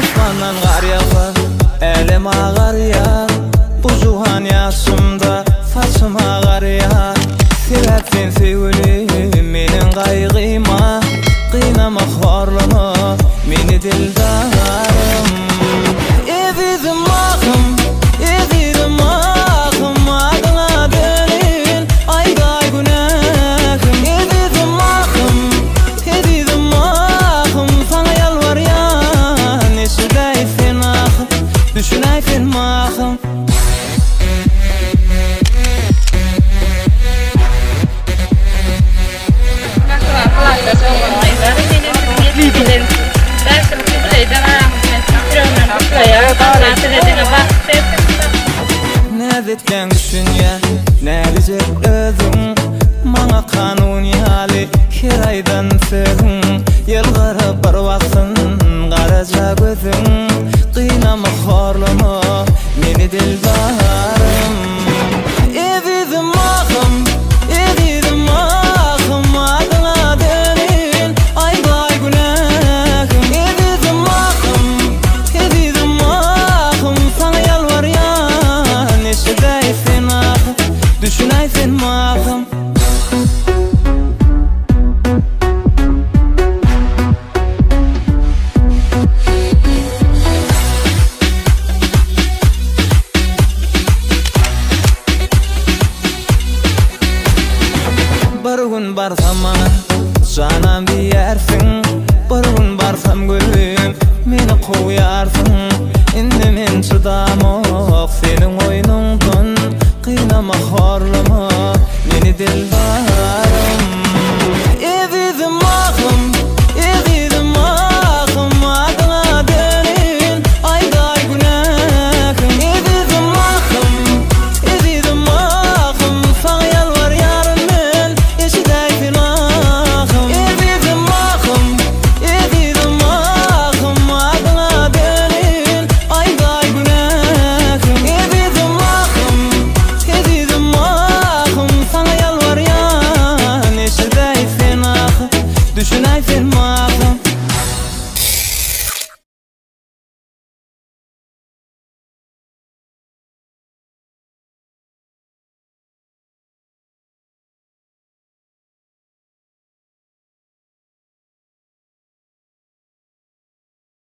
Asmandan gar yağar, elim ağar ya. Bu juhan yaşımda saçıma gar ya. Sebepsin sevgilim menin kaygıma, kıynama horlama meni dildarım. Ezizim ahım, ezizim ahım, adına dönün ayday günahım. Ezizim ahım, sana yalvaryan eşidaysen ahım, düşünaysen mahım. Näzetken düşünýä, nädijek özüň, maňa kanuni hali her aýdan söýüň. Ýylgyry bir wagtyn garaja gözüň, kıynama horlama meni dildarym. Ezizim ahym, ezizim ahym, adyna dönün aýday günahym. Ezizim ahym, sana yalvaryan eşidaysen ahym, düşünaysen mahım. Bir gün barsam mana canam diýersiň, bir gün barsam gülüm meni goýarsyň. Indi men çydamok seniň oýnuňdan, kıynama horlama meni dildarym.